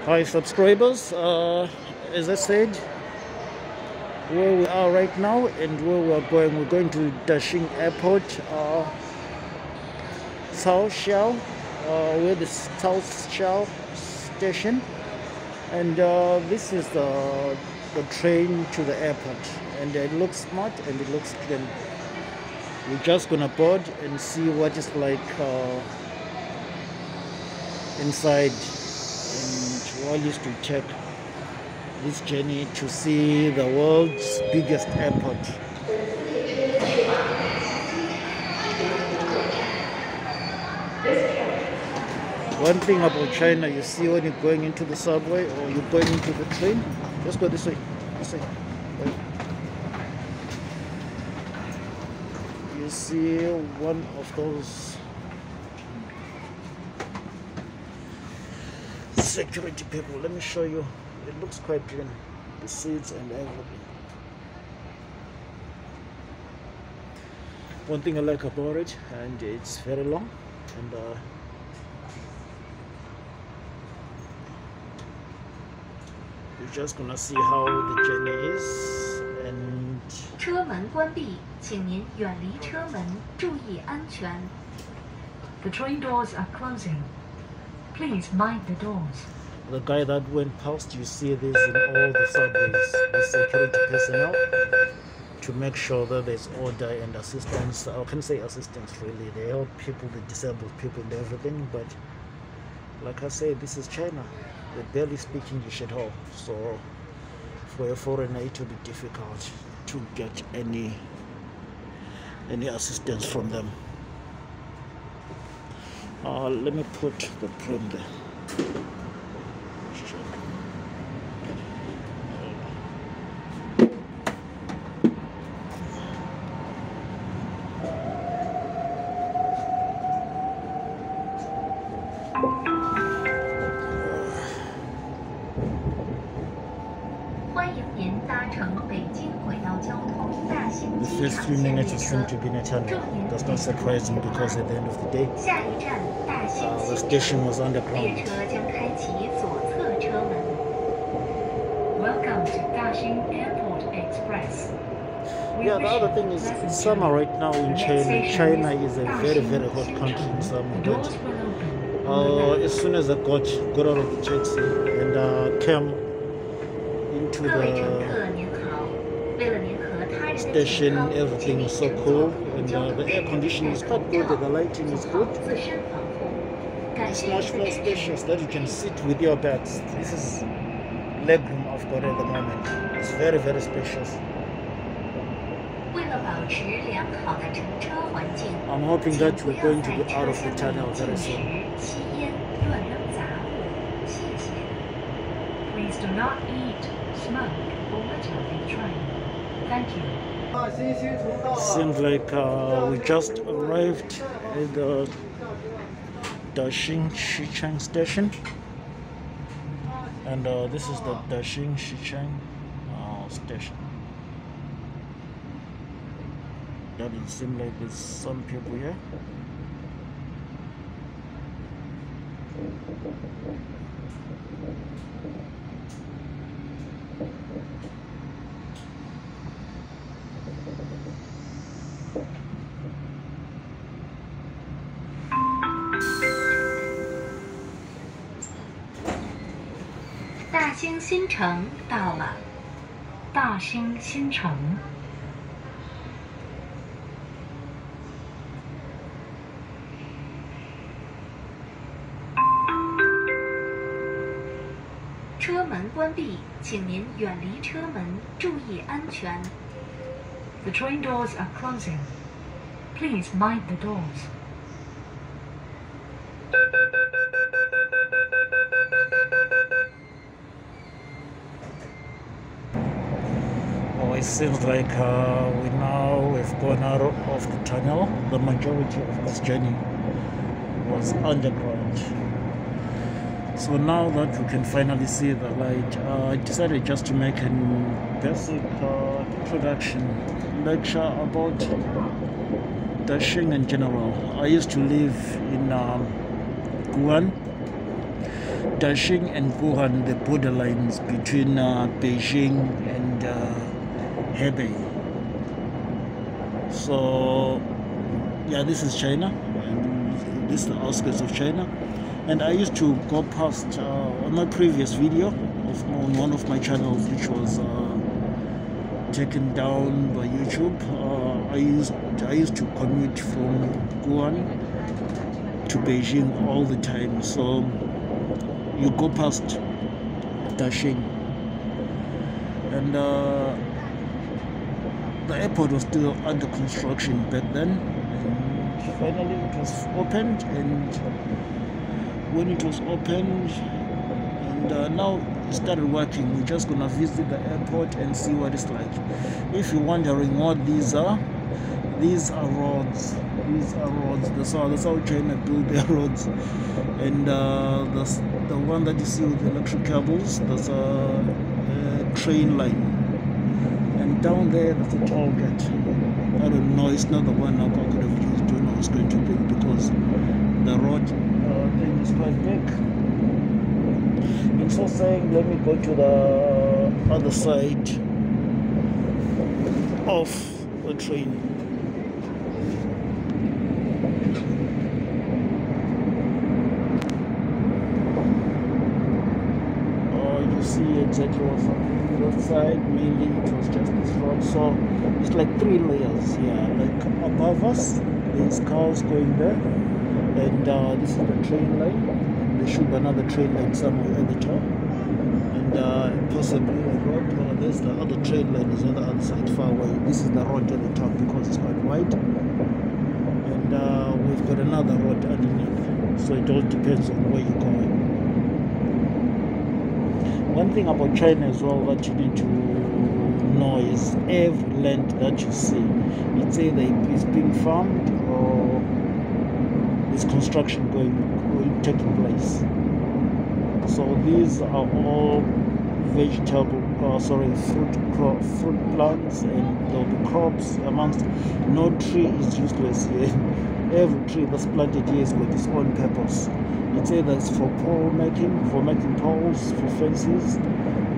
Hi subscribers, as I said, where we are right now and where we're going to Daxing Airport, South Shell, we're the South Shell station, and this is the train to the airport, and it looks smart and it looks clean. We're just gonna board and see what it's like inside, and while used to check this journey to see the world's biggest airport. One thing about China, you see when you're going into the subway or you're going into the train, just go this way, You see one of those security people. Let me show you. It looks quite clean, the seats and everything. One thing I like about it, and it's very long, and you're just gonna see how the journey is. And 车门关闭，请您远离车门，注意安全。The train doors are closing. Please mind the doors. The guy that went past, you see this in all the subways, the security personnel, to make sure that there's order and assistance. I can't say assistance really, they help people, the disabled people and everything, but like I say, this is China. They barely speak English at all, so for a foreigner it will be difficult to get any assistance from them. Let me put the pin there. The first few minutes is going to be in a tunnel. That's not surprising because at the end of the day, the station was underground. Welcome to Daxing Airport Express. Yeah, the other thing is it's summer right now in China. China is a very, very hot country in summer. But as soon as I got out of the taxi and came into the station, everything is so cool, and the air conditioning is quite good, the lighting is good. It's much more spacious that you can sit with your bags. This is legroom I've got at the moment. It's very, very spacious. I'm hoping that we're going to be out of the tunnel very soon. Please do not eat, smoke, or litter in train. Thank you. Seems like we just arrived at the Daxing Shichang station, and this is the Daxing Shichang station. Doesn't seem like there's some people here.大兴新城到了，大兴新城。车门关闭，请您远离车门，注意安全。The train doors are closing. Please mind the doors. It seems like we now have gone out of the tunnel. The majority of this journey was underground. So now that we can finally see the light, I decided just to make a basic introduction lecture about Daxing in general. I used to live in Guan, Daxing and Wuhan, the borderlines between Beijing and Hebei. So yeah, this is China, and this is the outskirts of China. And I used to go past on my previous video on one of my channels, which was taken down by YouTube. I used to commute from Wuhan to Beijing all the time. So you go past Daxing, and the airport was still under construction back then, and finally it was opened. And when it was opened, and now it started working, we're just gonna visit the airport and see what it's like. If you're wondering what these are roads. These are roads. That's how China built their roads. And the one that you see with the electric cables, that's a train line. And down there, that's a toll gate. I don't know, it's not the one I could have used when I was going to bring, because the road thing is quite big. And so saying, let me go to the other side of the train. You see exactly what's happening on that side. Mainly it was just this road, so it's like 3 layers here. Like above us there's cars going there, and this is the train line. There should be another train line somewhere at the top, and possibly a road. There's the other train line is on the other side far away. This is the road at the top because it's quite wide, and we've got another road underneath, so it all depends on where you're going. One thing about China as well that you need to know is every land that you see, it's either it's being farmed or there's construction taking place. So these are all fruit plants, and there'll be crops amongst. No tree is useless here. Every tree that's planted here has got its own purpose. It's either it's for pole making, for making poles, for fences,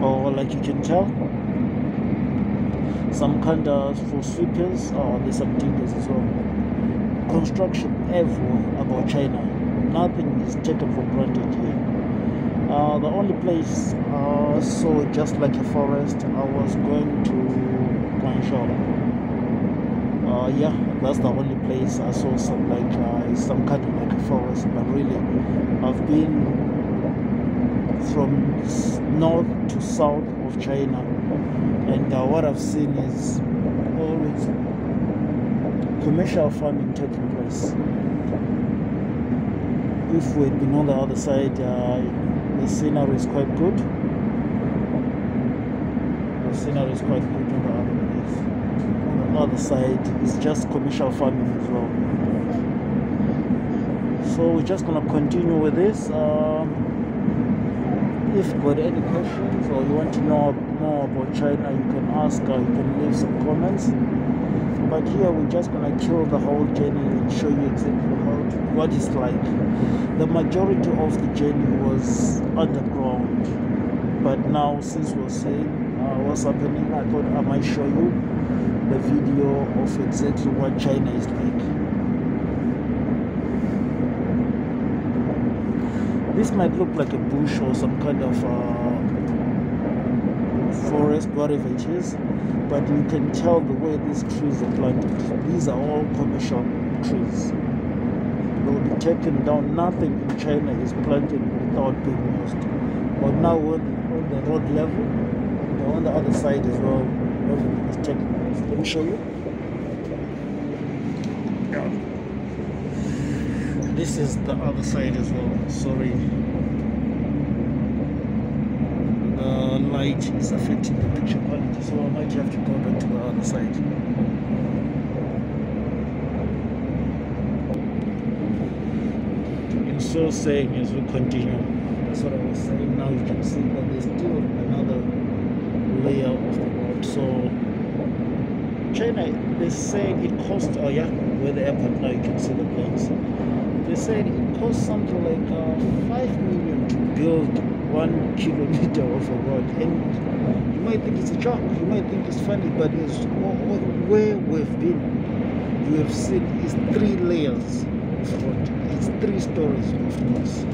or like you can tell, some kind of for sweepers, or there's some diggers as well. Construction everywhere about China. Nothing is taken for granted here. The only place I saw just like a forest, I was going to Guangzhou. Yeah, that's the only place I saw some kind of like a forest. But really, I've been from north to south of China, and what I've seen is always commercial farming taking place. If we'd been on the other side, the scenery is quite good. The scenery is quite good on the other place. On the other side, it's just commercial farming as well. So we're just gonna continue with this. If you've got any questions or you want to know more about China, you can ask, you can leave some comments. But here we're just gonna kill the whole journey and show you exactly what it's like. The majority of the journey was underground, but now since we're seeing what's happening, I thought I might show you the video of exactly what China is like. This might look like a bush or some kind of forest, whatever it is, but you can tell the way these trees are planted. These are all commercial trees. They will be taken down. Nothing in China is planted without being used. But now on the road level, on the other side as well, everything is taken place. Let me show you. This is the other side as well. Sorry, the light is affecting the picture quality, so I might have to go back to the other side. And so saying, as we continue, that's what I was saying. Now you can see that there's still another layer of the road. So China, they say it costs, oh yeah, where the airport now, you can see the planes. They said it costs something like 5 million to build 1 kilometer of a road, and you might think it's a joke, you might think it's funny, but it's where we've been. You have seen it's 3 layers of road, it's 3 stories of roads.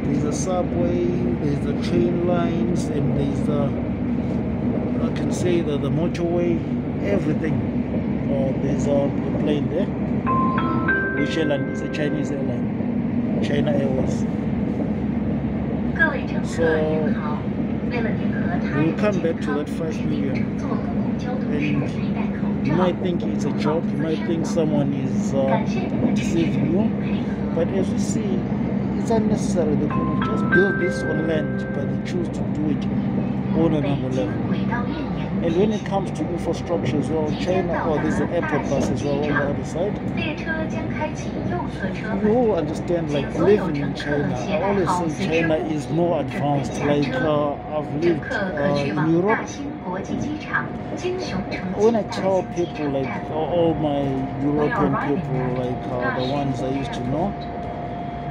There's a subway, there's the train lines, and there's the, I can say that the motorway, everything. There's a plane there. Which airline? It's a Chinese airline, China Airways. So we'll come back to that 5 million. And you might think it's a joke, you might think someone is deceiving you, but as you see, it's unnecessary. They could just build this on land, but they choose to do it on another level. And when it comes to infrastructure as well, China, there's an airport bus as well on the other side. You all understand, like living in China, I always say China is more advanced. Like I've lived in Europe. When I tell people, like all my European people, like the ones I used to know,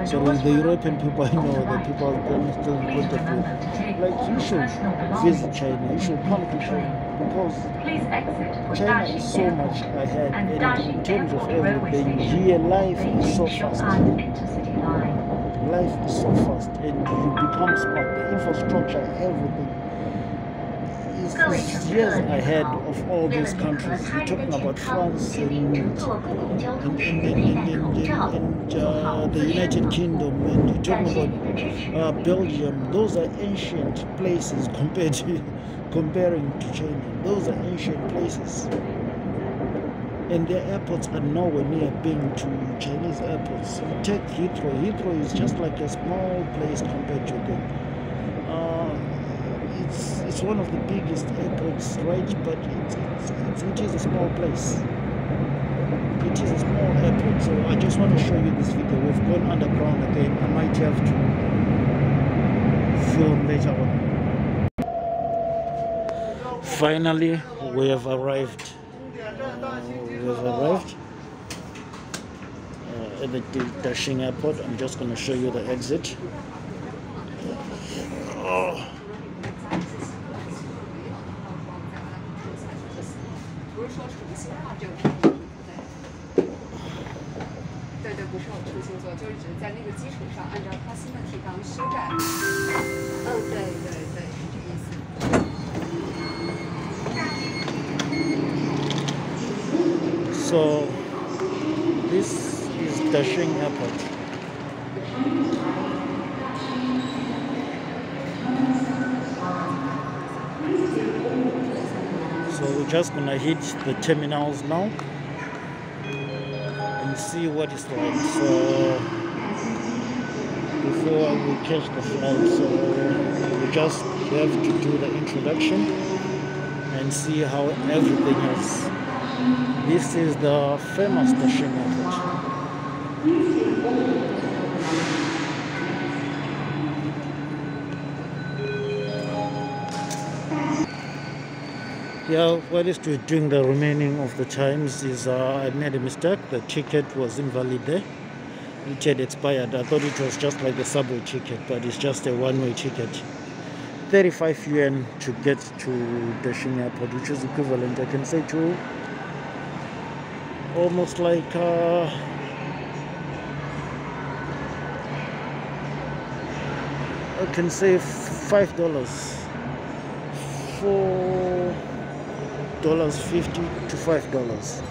so the European people I know, the people I'm still in contact with, like you should visit China, you should come to China, because China is so much ahead, and in terms of everything, here life is so fast. Life is so fast, and you become smart. The infrastructure, everything is years ahead of all these countries. You're talking about France and the United Kingdom, and you're talking about Belgium. Those are ancient places comparing to China. Those are ancient places, and their airports are nowhere near being to Chinese airports. You take Heathrow. Heathrow is just like a small place compared to them. It's one of the biggest airports, right? But it is a small place. It is a small airport. So I just want to show you this video. We've gone underground again. I might have to film later on. Finally, we have arrived. At the Daxing airport. I'm just going to show you the exit. So this is Daxing Airport. So we're just gonna hit the terminals now and see what it's like. So before we catch the flight, so we just have to do the introduction and see how everything is. This is the famous Daxing Airport. Yeah, what is doing the remaining of the times is I made a mistake. The ticket was invalid there. It had expired. I thought it was just like the subway ticket, but it's just a one-way ticket. 35 yuan to get to Daxing Airport, which is equivalent, I can say, to almost like I can say $5, $4.50 to $5.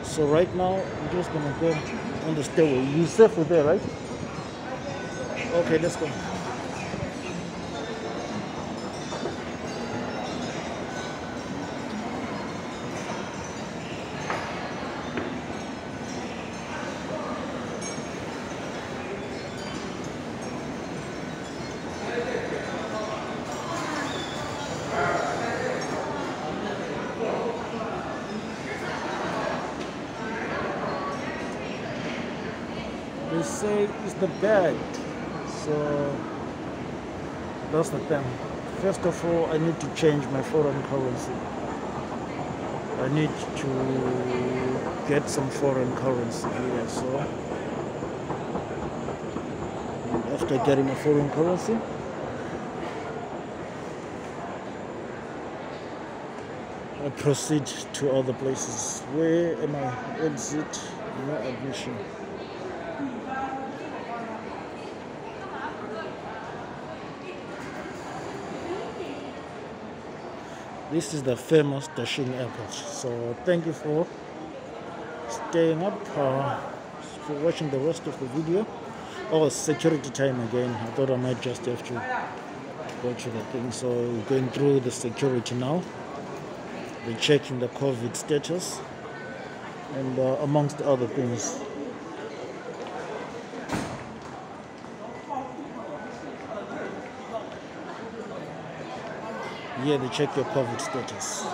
So right now I'm just gonna go on the stairway. You safe with there, right? Okay, let's go. They say it's the bag, so that's the thing. First of all, I need to change my foreign currency. I need to get some foreign currency here, so after getting a foreign currency. I proceed to other places. Where am I? Exit, no admission. This is the famous Daxing airport. So thank you for staying up, for watching the rest of the video. Oh, security time again. I thought I might just have to go to the thing. So we're going through the security now. They're checking the COVID status and amongst other things. Yeah, they check your COVID status.